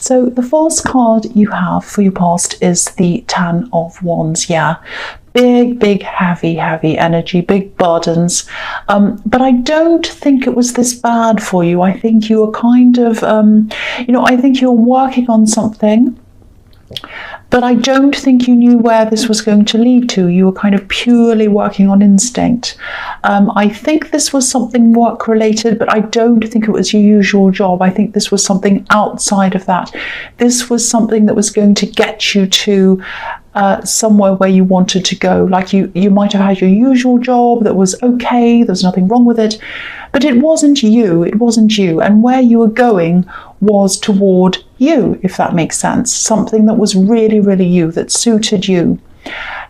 So the first card you have for your past is the Ten of Wands. Yeah, big, heavy energy, big burdens. But I don't think it was this bad for you. I think you were kind of, I think you were working on something, but I don't think you knew where this was going to lead to. You were kind of purely working on instinct. I think this was something work related, but I don't think it was your usual job. I think this was something outside of that. This was something that was going to get you to somewhere where you wanted to go. Like you might have had your usual job that was okay, there's nothing wrong with it, but it wasn't you. And where you were going was toward you, if that makes sense. Something that was really you, that suited you.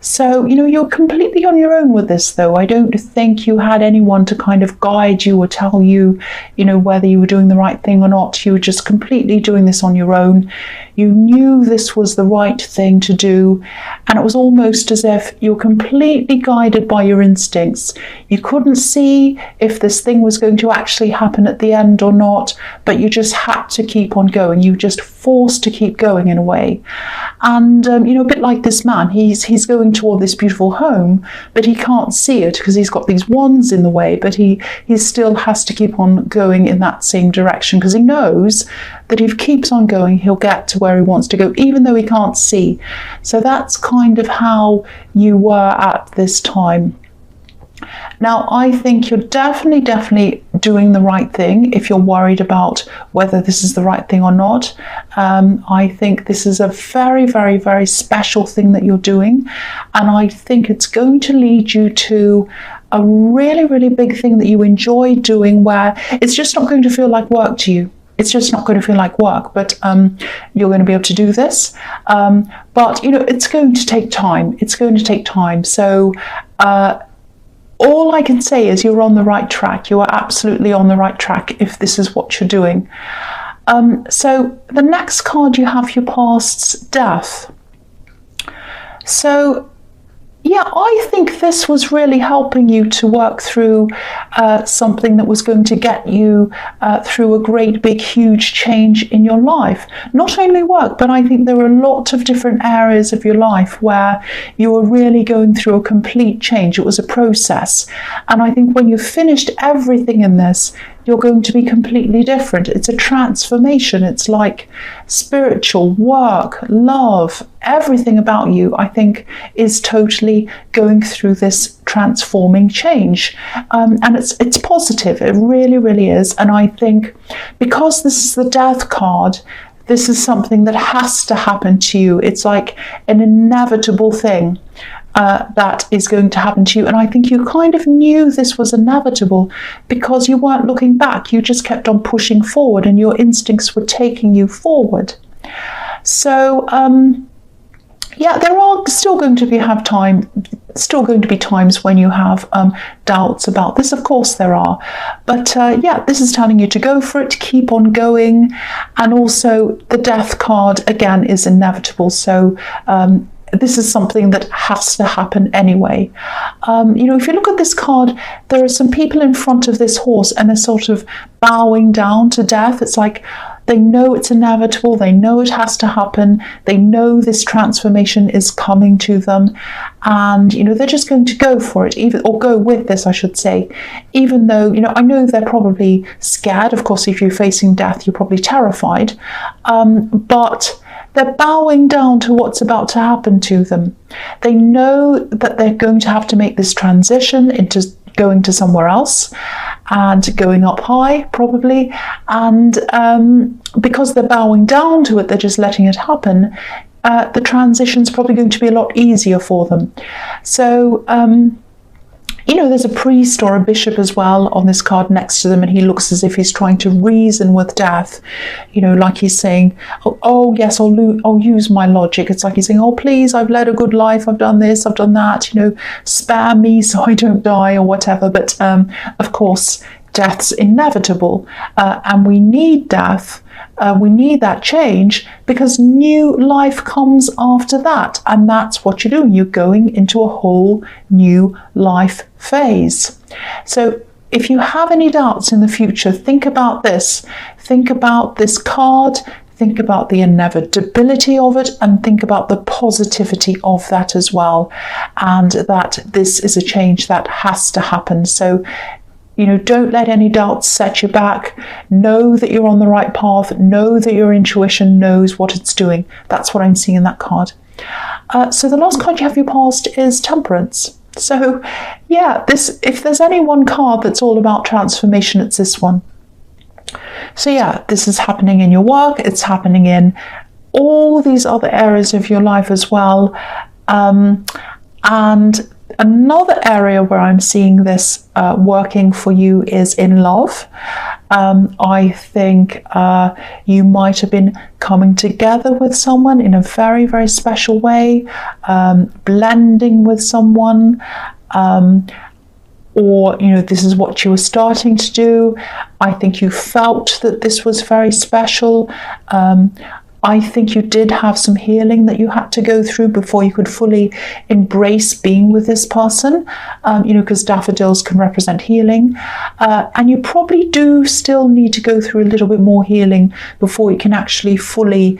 So, you're completely on your own with this, though. I don't think you had anyone to kind of guide you or tell you, whether you were doing the right thing or not. You were just completely doing this on your own. You knew this was the right thing to do, and it was almost as if you're completely guided by your instincts. You couldn't see if this thing was going to actually happen at the end or not, but you just had to keep on going. You were just forced to keep going in a way. And, a bit like this man, he's going toward this beautiful home, but he can't see it because he's got these wands in the way, but he still has to keep on going in that same direction because he knows that if he keeps on going, he'll get to where he wants to go, even though he can't see. So that's kind of how you were at this time. Now, I think you're definitely doing the right thing if you're worried about whether this is the right thing or not. I think this is a very special thing that you're doing, and I think it's going to lead you to a really big thing that you enjoy doing, where it's just not going to feel like work to you. It's just not going to feel like work, but you're going to be able to do this. But, it's going to take time. So all I can say is you're on the right track. You are absolutely on the right track if this is what you're doing. So the next card you have, your past's death. So yeah, I think this was really helping you to work through something that was going to get you through a great, big, huge change in your life. Not only work, but I think there were a lot of different areas of your life where you were really going through a complete change. It was a process. And I think when you finished everything in this, you're going to be completely different. It's a transformation. It's like spiritual, work, love, everything about you, I think, is totally going through this transforming change. And it's positive. It really is. And I think because this is the death card, this is something that has to happen to you. It's like an inevitable thing. That is going to happen to you. And I think you kind of knew this was inevitable because you weren't looking back. You just kept on pushing forward and your instincts were taking you forward. So, yeah, there are still going to be times when you have doubts about this. Of course there are. But yeah, this is telling you to go for it, keep on going. And also the death card, again, is inevitable. So, this is something that has to happen anyway. If you look at this card, there are some people in front of this horse and they're sort of bowing down to death. It's like they know it's inevitable. They know it has to happen. They know this transformation is coming to them. And, they're just going to go for it, or go with this, I should say. Even though, I know they're probably scared. Of course, if you're facing death, you're probably terrified. But they're bowing down to what's about to happen to them. They know that they're going to have to make this transition into going to somewhere else and going up high, probably. And because they're bowing down to it, they're just letting it happen. The transition's probably going to be a lot easier for them. So, there's a priest or a bishop as well on this card next to them, and he looks as if he's trying to reason with death, like he's saying, oh yes, I'll use my logic. It's like he's saying, oh please, I've led a good life, I've done this, I've done that, spare me so I don't die or whatever. But of course, death's inevitable, and we need death. We need that change because new life comes after that, and that's what you're doing. You're going into a whole new life phase. So if you have any doubts in the future, think about this. Think about this card. think about the inevitability of it, and think about the positivity of that as well, and that this is a change that has to happen. So, don't let any doubts set you back. Know that you're on the right path. Know that your intuition knows what it's doing. That's what I'm seeing in that card. So the last card you have for your past is Temperance. So yeah, if there's any one card that's all about transformation, it's this one. So yeah, this is happening in your work. It's happening in all these other areas of your life as well. And another area where I'm seeing this working for you is in love. I think you might have been coming together with someone in a very, very special way, blending with someone, or this is what you were starting to do. I think you felt that this was very special. I think you did have some healing that you had to go through before you could fully embrace being with this person, because daffodils can represent healing. And you probably do still need to go through a little bit more healing before you can actually fully,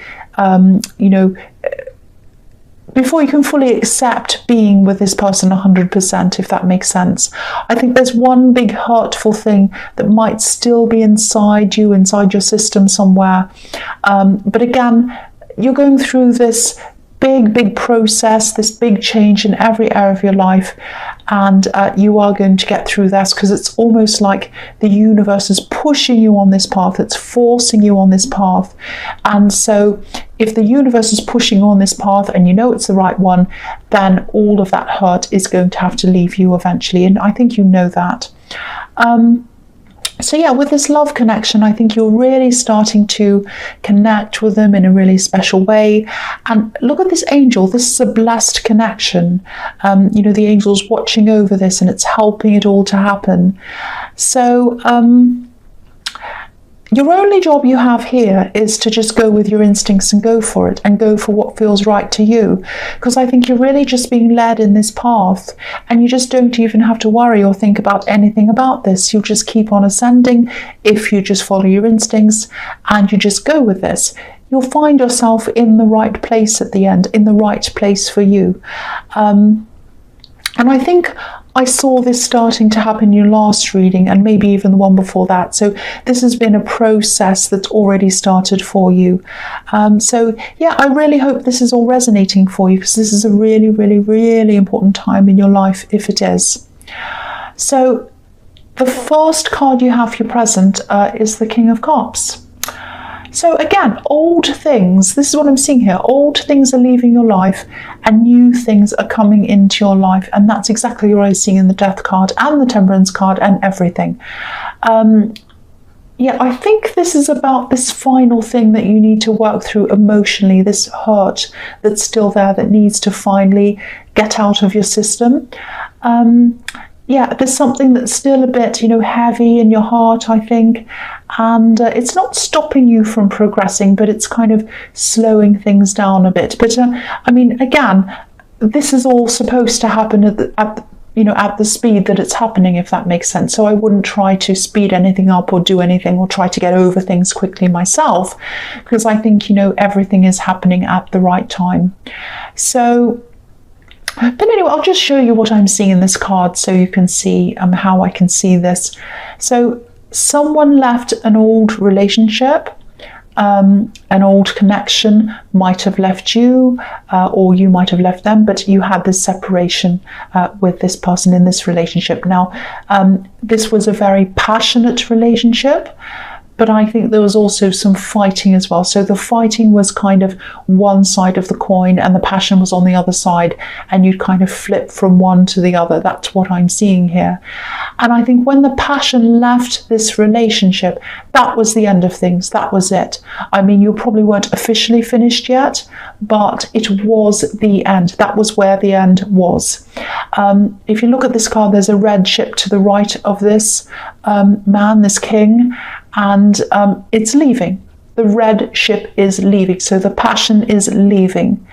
before you can fully accept being with this person 100%, if that makes sense. I think there's one big hurtful thing that might still be inside you, inside your system somewhere. But again, you're going through this big process, this big change in every area of your life, and you are going to get through this, because it's almost like the universe is pushing you on this path. It's forcing you on this path. And so if the universe is pushing you on this path and you know it's the right one, then all of that hurt is going to have to leave you eventually, and I think you know that. So yeah, with this love connection, I think you're really starting to connect with them in a really special way. And look at this angel. This is a blessed connection. The angel's watching over this, and it's helping it all to happen. So your only job you have here is to just go with your instincts and go for it, and go for what feels right to you. Because I think you're really just being led in this path, and you just don't even have to worry or think about anything about this. You'll just keep on ascending if you just follow your instincts and you just go with this. You'll find yourself in the right place at the end, in the right place for you. And I think I saw this starting to happen in your last reading, and maybe even the one before that. So this has been a process that's already started for you. So yeah, I really hope this is all resonating for you, because this is a really, really, really important time in your life if it is. So the first card you have for your present is the King of Cups. So again, old things, this is what I'm seeing here. Old things are leaving your life and new things are coming into your life. And that's exactly what I'm seeing in the Death card and the Temperance card and everything. Yeah, I think this is about this final thing that you need to work through emotionally, this hurt that's still there that needs to finally get out of your system. Yeah, there's something that's still a bit, heavy in your heart, I think. And it's not stopping you from progressing, but it's kind of slowing things down a bit. But again, this is all supposed to happen at the speed that it's happening, if that makes sense. So I wouldn't try to speed anything up or do anything or try to get over things quickly myself, because I think, everything is happening at the right time. So, but anyway, I'll just show you what I'm seeing in this card so you can see how I can see this. So someone left an old relationship, an old connection might have left you, or you might have left them, but you had this separation with this person in this relationship. Now, this was a very passionate relationship, but I think there was also some fighting as well. So the fighting was kind of one side of the coin and the passion was on the other side, and you'd kind of flip from one to the other. That's what I'm seeing here. And I think when the passion left this relationship, that was the end of things. That was it. You probably weren't officially finished yet, but it was the end. That was where the end was. If you look at this card, there's a red ship to the right of this man, this king, and it's leaving. The red ship is leaving, so the passion is leaving.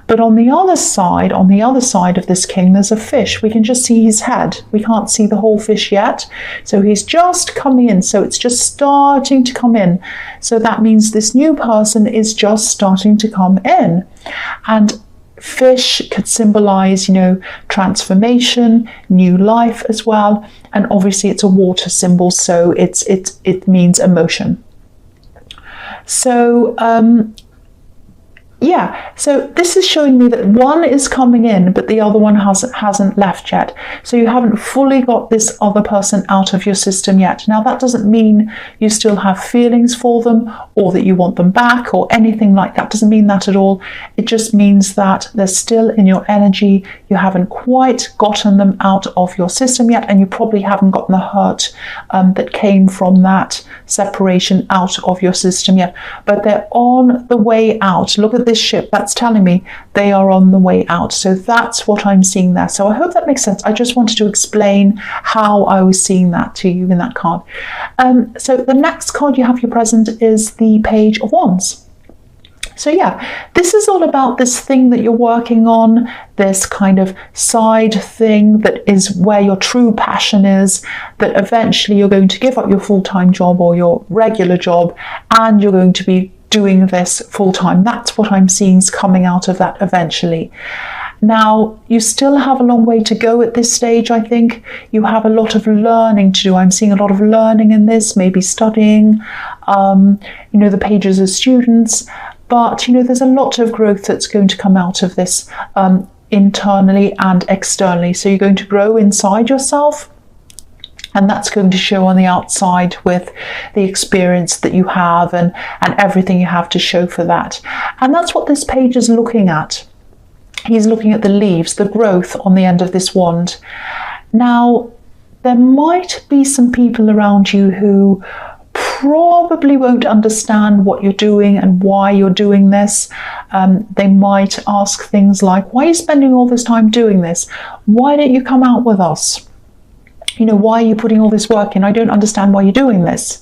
But on the other side of this king, there's a fish. We can just see his head. We can't see the whole fish yet. So he's just coming in. So it's just starting to come in. So that means this new person is just starting to come in. And fish could symbolize, transformation, new life as well. And obviously it's a water symbol, so it means emotion. So so this is showing me that one is coming in, but the other one hasn't left yet. So you haven't fully got this other person out of your system yet. Now, that doesn't mean you still have feelings for them or that you want them back or anything like that. Doesn't mean that at all. It just means that they're still in your energy. You haven't quite gotten them out of your system yet, and you probably haven't gotten the hurt that came from that separation out of your system yet. But they're on the way out. Look at this ship. That's telling me they are on the way out. So that's what I'm seeing there. So I hope that makes sense. I just wanted to explain how I was seeing that to you in that card. So the next card you have your present is the Page of Wands. So this is all about this thing that you're working on, this kind of side thing that is where your true passion is, that eventually you're going to give up your full-time job or your regular job, and you're going to be doing this full-time. That's what I'm seeing is coming out of that eventually. Now, you still have a long way to go at this stage, I think. You have a lot of learning to do. I'm seeing a lot of learning in this, maybe studying, the pages of students. But, there's a lot of growth that's going to come out of this internally and externally. So you're going to grow inside yourself, and that's going to show on the outside with the experience that you have and everything you have to show for that. And that's what this page is looking at. He's looking at the leaves, the growth on the end of this wand. Now, there might be some people around you who probably won't understand what you're doing and why you're doing this. They might ask things like, why are you spending all this time doing this? Why don't you come out with us? Why are you putting all this work in? I don't understand why you're doing this.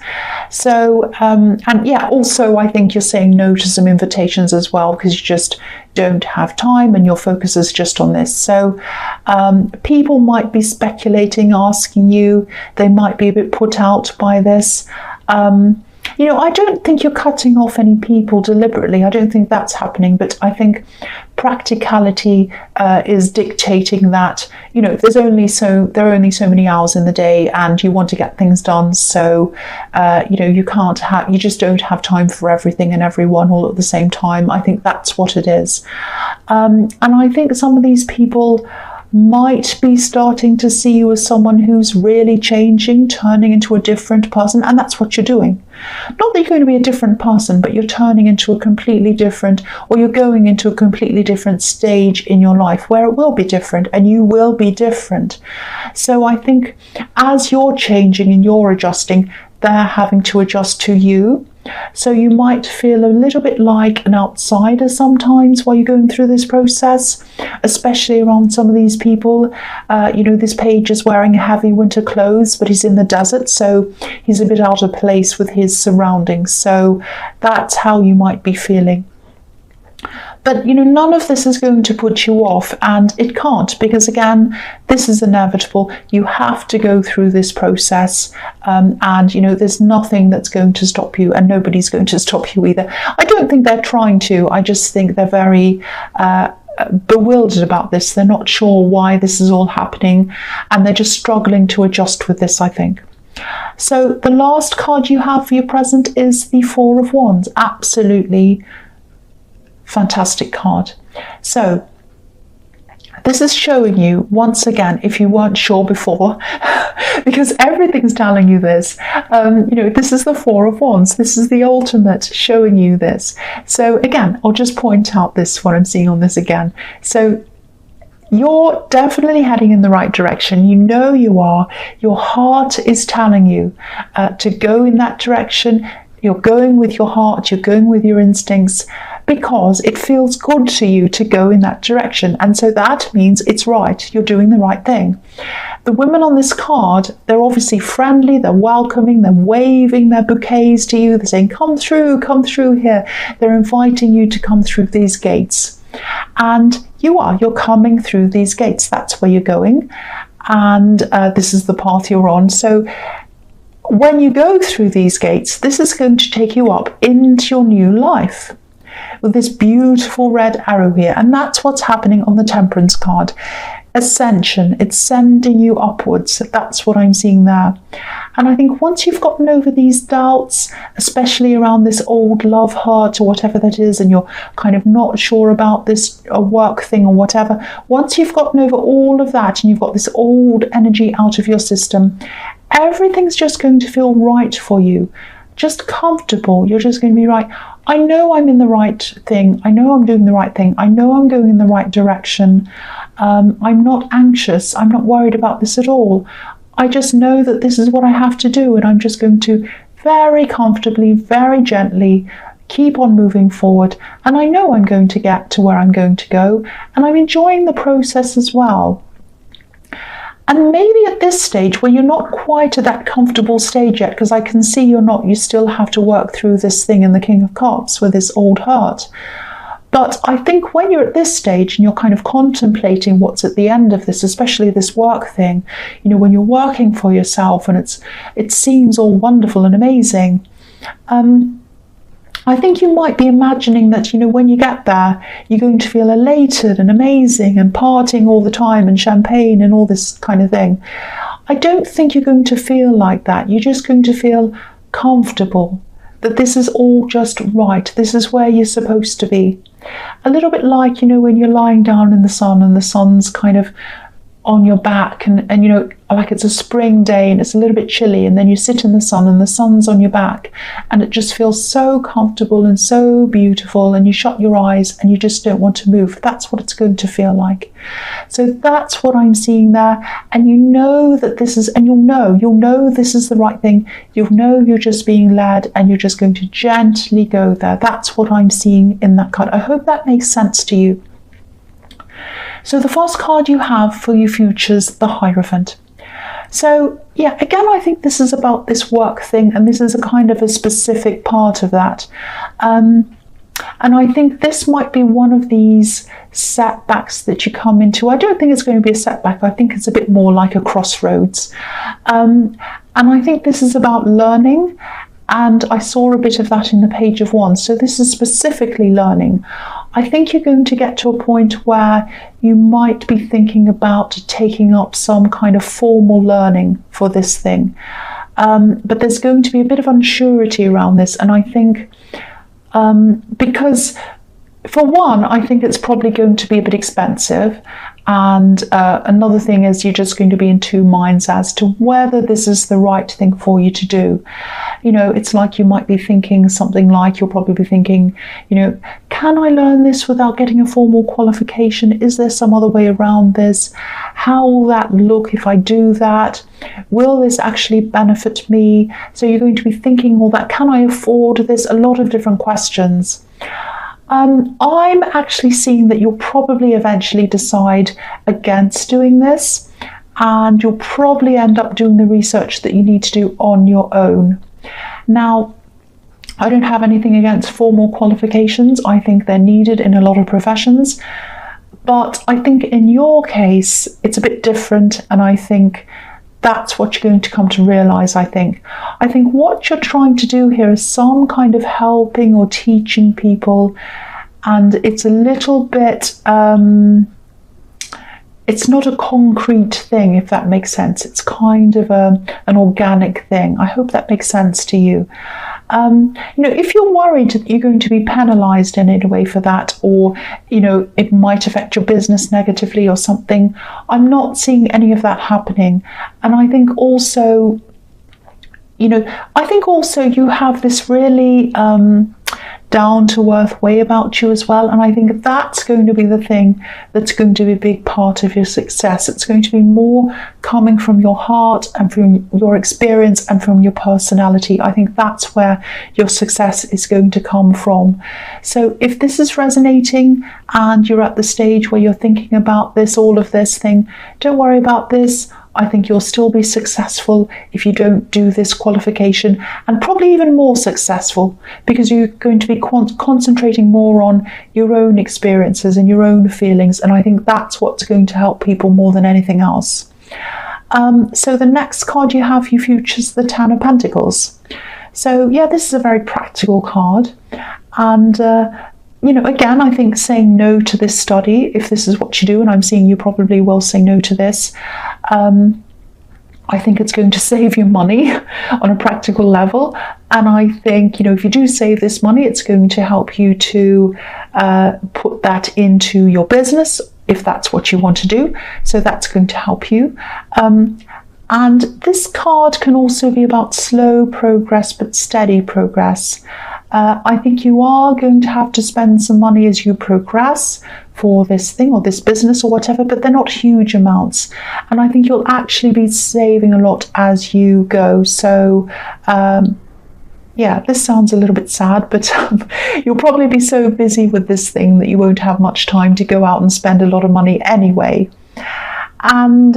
So, also I think you're saying no to some invitations as well, because you just don't have time and your focus is just on this. So people might be speculating, asking you, they might be a bit put out by this. I don't think you're cutting off any people deliberately. I don't think that's happening, but I think practicality is dictating that, there are only so many hours in the day and you want to get things done. So, you just don't have time for everything and everyone all at the same time. I think that's what it is. And I think some of these people might be starting to see you as someone who's really changing, turning into a different person, and that's what you're doing. Not that you're going to be a different person, but you're turning into a completely different, or you're going into a completely different stage in your life where it will be different and you will be different. So I think as you're changing and you're adjusting, they're having to adjust to you. So you might feel a little bit like an outsider sometimes while you're going through this process, especially around some of these people. This page is wearing heavy winter clothes, but he's in the desert, so he's a bit out of place with his surroundings. So that's how you might be feeling. But, none of this is going to put you off, and it can't, because again, this is inevitable. You have to go through this process, and, there's nothing that's going to stop you, and nobody's going to stop you either. I don't think they're trying to. I just think they're very bewildered about this. They're not sure why this is all happening, and they're just struggling to adjust with this, I think. So the last card you have for your present is the Four of Wands. Absolutely fantastic card. So this is showing you, once again, if you weren't sure before, because everything's telling you this, this is the Four of Wands. This is the ultimate showing you this. So again, I'll just point out this, what I'm seeing on this again. So you're definitely heading in the right direction. You are. Your heart is telling you to go in that direction. You're going with your heart. You're going with your instincts, because it feels good to you to go in that direction. And so that means it's right. You're doing the right thing. The women on this card, they're obviously friendly, they're welcoming, they're waving their bouquets to you. They're saying, come through here. They're inviting you to come through these gates. And you're coming through these gates. That's where you're going. And this is the path you're on. So when you go through these gates, this is going to take you up into your new life with this beautiful red arrow here. And that's what's happening on the Temperance card. Ascension, it's sending you upwards. That's what I'm seeing there. And I think once you've gotten over these doubts, especially around this old love hurt or whatever that is, and you're kind of not sure about this work thing or whatever, once you've gotten over all of that and you've got this old energy out of your system, everything's just going to feel right for you. Just comfortable. You're just going to be right. I know I'm in the right thing. I know I'm doing the right thing. I know I'm going in the right direction. I'm not anxious. I'm not worried about this at all. I just know that this is what I have to do, and I'm just going to very comfortably, very gently keep on moving forward. And I know I'm going to get to where I'm going to go, and I'm enjoying the process as well. And maybe at this stage where you're not quite at that comfortable stage yet, because I can see you're not, you still have to work through this thing in the King of Cups with this old hurt. But I think when you're at this stage and you're kind of contemplating what's at the end of this, especially this work thing, when you're working for yourself and it seems all wonderful and amazing, I think you might be imagining that, when you get there, you're going to feel elated and amazing and partying all the time and champagne and all this kind of thing. I don't think you're going to feel like that. You're just going to feel comfortable, that this is all just right. This is where you're supposed to be. A little bit like, when you're lying down in the sun and the sun's kind of on your back and like it's a spring day and it's a little bit chilly, and then you sit in the sun and the sun's on your back and it just feels so comfortable and so beautiful, and you shut your eyes and you just don't want to move. That's what it's going to feel like. So that's what I'm seeing there. And you know that this is, and you'll know this is the right thing. You'll know you're just being led and you're just going to gently go there. That's what I'm seeing in that card. I hope that makes sense to you. So the first card you have for your futures, the Hierophant. So yeah, again, I think this is about this work thing, and this is a kind of a specific part of that. And I think this might be one of these setbacks that you come into. I don't think it's going to be a setback. I think it's a bit more like a crossroads. And I think this is about learning. And I saw a bit of that in the Page of Wands. So this is specifically learning. I think you're going to get to a point where you might be thinking about taking up some kind of formal learning for this thing. But there's going to be a bit of unsurety around this. And I think because, for one, I think it's probably going to be a bit expensive. And another thing is you're just going to be in two minds as to whether this is the right thing for you to do. It's like you might be thinking something like, you'll probably be thinking, can I learn this without getting a formal qualification? Is there some other way around this? How will that look if I do that? Will this actually benefit me? So you're going to be thinking all that. Can I afford this? A lot of different questions. I'm actually seeing that you'll probably eventually decide against doing this, and you'll probably end up doing the research that you need to do on your own. Now, I don't have anything against formal qualifications. I think they're needed in a lot of professions, but I think in your case, it's a bit different, and I think that's what you're going to come to realize. I think what you're trying to do here is some kind of helping or teaching people, and it's a little bit, it's not a concrete thing, if that makes sense. It's kind of an organic thing. I hope that makes sense to you. If you're worried that you're going to be penalized in any way for that, or, it might affect your business negatively or something, I'm not seeing any of that happening. And I think also, you have this really down-to-earth way about you as well, and I think that's going to be the thing that's going to be a big part of your success. It's going to be more coming from your heart and from your experience and from your personality. I think that's where your success is going to come from. So if this is resonating and you're at the stage where you're thinking about this, all of this thing, don't worry about this. I think you'll still be successful if you don't do this qualification, and probably even more successful because you're going to be concentrating more on your own experiences and your own feelings. And I think that's what's going to help people more than anything else. So the next card you have, your future, is the Ten of Pentacles. So yeah, this is a very practical card. And again, I think saying no to this study, if this is what you do, and I'm seeing you probably will say no to this, I think it's going to save you money on a practical level. And I think, if you do save this money, it's going to help you to put that into your business, if that's what you want to do. So that's going to help you. And this card can also be about slow progress, but steady progress. I think you are going to have to spend some money as you progress for this thing or this business or whatever, but they're not huge amounts. And I think you'll actually be saving a lot as you go. So, this sounds a little bit sad, but you'll probably be so busy with this thing that you won't have much time to go out and spend a lot of money anyway. And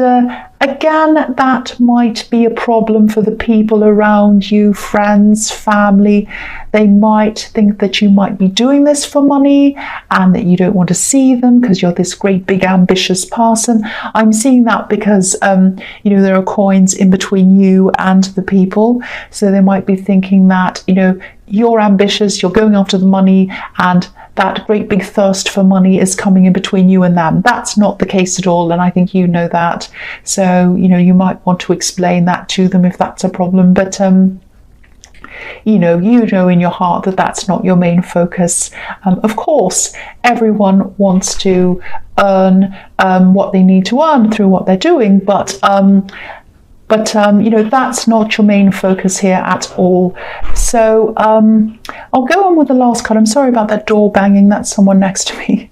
again, that might be a problem for the people around you, friends, family. They might think that you might be doing this for money and that you don't want to see them because you're this great big ambitious person. I'm seeing that because, there are coins in between you and the people. So they might be thinking that, you're ambitious, you're going after the money, and that great big thirst for money is coming in between you and them. That's not the case at all, and I think you know that. So, you might want to explain that to them if that's a problem, but you know in your heart that that's not your main focus. Of course, everyone wants to earn what they need to earn through what they're doing, but that's not your main focus here at all. So I'll go on with the last card. I'm sorry about that door banging. That's someone next to me.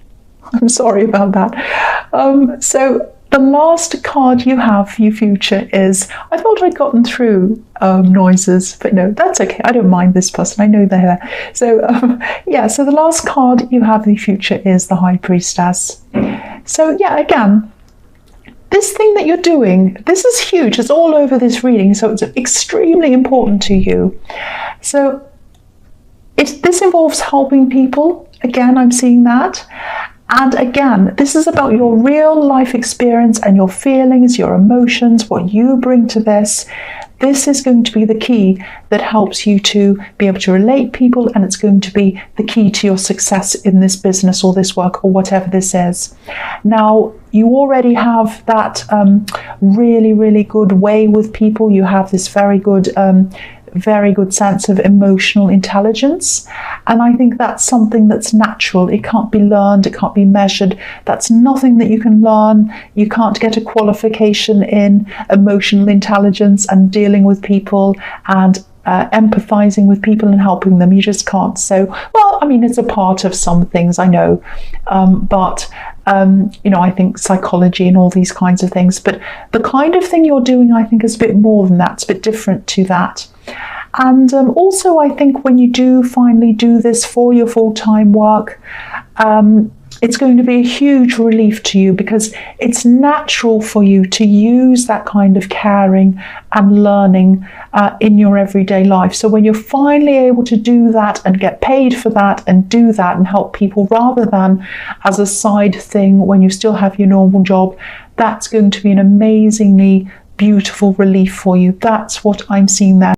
I'm sorry about that. So the last card you have for your future is, I thought I'd gotten through noises, but no, that's okay. I don't mind this person. I know they're there. So so the last card you have for your future is the High Priestess. So yeah, again, this thing that you're doing, this is huge. It's all over this reading, so it's extremely important to you. So this involves helping people. Again, I'm seeing that. And again, this is about your real life experience and your feelings, your emotions, what you bring to this. This is going to be the key that helps you to be able to relate people, and it's going to be the key to your success in this business or this work or whatever this is. Now, you already have that really, really good way with people. You have this very good sense of emotional intelligence, and I think that's something that's natural. It can't be learned, it can't be measured. That's nothing that you can learn. You can't get a qualification in emotional intelligence and dealing with people and empathizing with people and helping them. You just can't. So, it's a part of some things, I know, but I think psychology and all these kinds of things, but the kind of thing you're doing, I think, is a bit more than that. It's a bit different to that. And also, I think when you do finally do this for your full-time work, it's going to be a huge relief to you, because it's natural for you to use that kind of caring and learning in your everyday life. So when you're finally able to do that and get paid for that and do that and help people rather than as a side thing when you still have your normal job, that's going to be an amazingly beautiful relief for you. That's what I'm seeing there.